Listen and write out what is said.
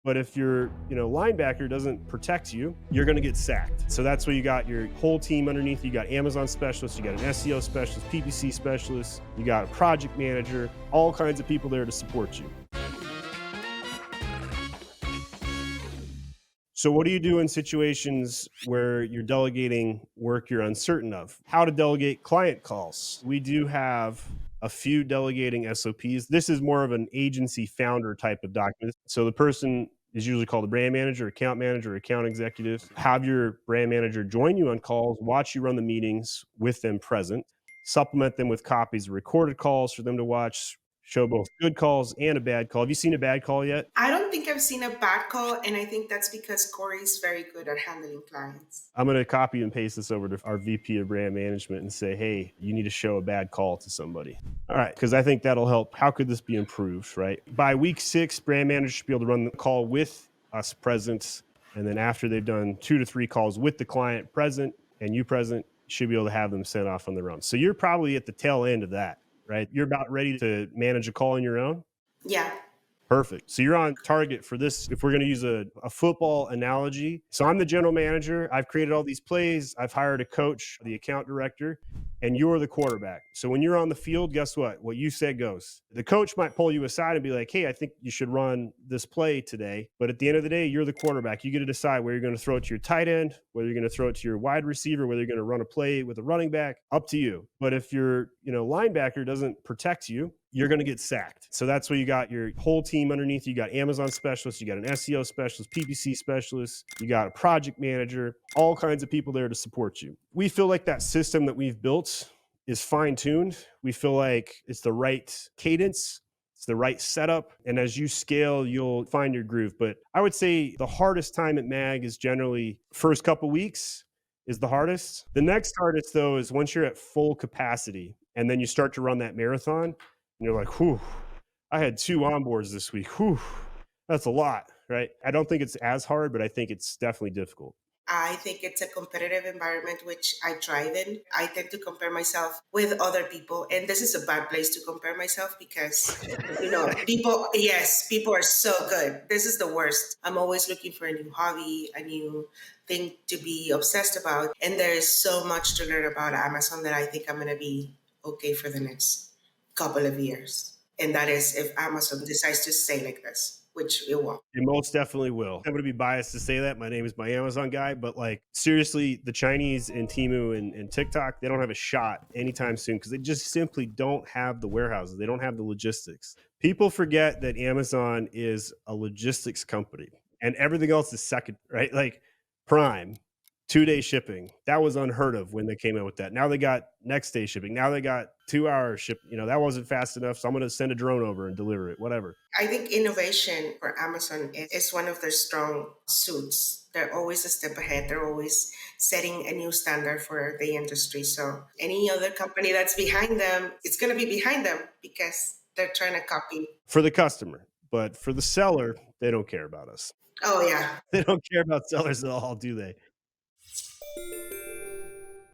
But if your, linebacker doesn't protect you, you're going to get sacked. So that's where you got your whole team underneath. You got Amazon specialists, you got an SEO specialist, PPC specialist, you got a project manager, all kinds of people there to support you. So what do you do in situations where you're delegating work you're uncertain of? How to delegate client calls. We do have a few delegating SOPs. This is more of an agency founder type of document. So the person is usually called a brand manager, account executive. Have your brand manager join you on calls, watch you run the meetings with them present, supplement them with copies of recorded calls for them to watch, show both good calls and a bad call. Have you seen a bad call yet? I don't think I've seen a bad call, and I think that's because Corey's very good at handling clients. I'm going to copy and paste this over to our VP of brand management and say, hey, you need to show a bad call to somebody. All right, because I think that'll help. How could this be improved, right? By week 6, brand managers should be able to run the call with us present. And then after they've done 2 to 3 calls with the client present and you present, you should be able to have them sent off on their own. So you're probably at the tail end of that, right? You're about ready to manage a call on your own. Yeah. Perfect. So you're on target for this. If we're going to use a football analogy, so I'm the general manager. I've created all these plays. I've hired a coach, the account director, and you're the quarterback. So when you're on the field, guess what? What you said goes. The coach might pull you aside and be like, hey, I think you should run this play today. But at the end of the day, you're the quarterback. You get to decide where you're going to throw it to your tight end, whether you're going to throw it to your wide receiver, whether you're going to run a play with a running back, up to you. But if your, linebacker doesn't protect you, you're going to get sacked. So that's where you got your whole team underneath. You got Amazon specialists, you got an SEO specialist, PPC specialist, you got a project manager, all kinds of people there to support you. We feel like that system that we've built is fine tuned. We feel like it's the right cadence. It's the right setup. And as you scale, you'll find your groove. But I would say the hardest time at MAG is generally first couple weeks is the hardest. The next hardest though is once you're at full capacity and then you start to run that marathon and you're like, whew, I had 2 onboards this week. Whew, that's a lot, right? I don't think it's as hard, but I think it's definitely difficult. I think it's a competitive environment which I thrive in. I tend to compare myself with other people, and this is a bad place to compare myself because, people, yes, people are so good. This is the worst. I'm always looking for a new hobby, a new thing to be obsessed about. And there is so much to learn about Amazon that I think I'm going to be okay for the next couple of years. And that is if Amazon decides to stay like this, which it won't. It most definitely will. I'm going to be biased to say that. My name is my Amazon guy, but like seriously, the Chinese and Temu and TikTok, they don't have a shot anytime soon because they just simply don't have the warehouses. They don't have the logistics. People forget that Amazon is a logistics company and everything else is second, right? Like Prime, 2-day shipping. That was unheard of when they came out with that. Now they got next day shipping. Now they got 2-hour ship. That wasn't fast enough. So I'm going to send a drone over and deliver it, whatever. I think innovation for Amazon is one of their strong suits. They're always a step ahead. They're always setting a new standard for the industry. So any other company that's behind them, it's going to be behind them because they're trying to copy. For the customer, but for the seller, they don't care about us. Oh, yeah. They don't care about sellers at all, do they?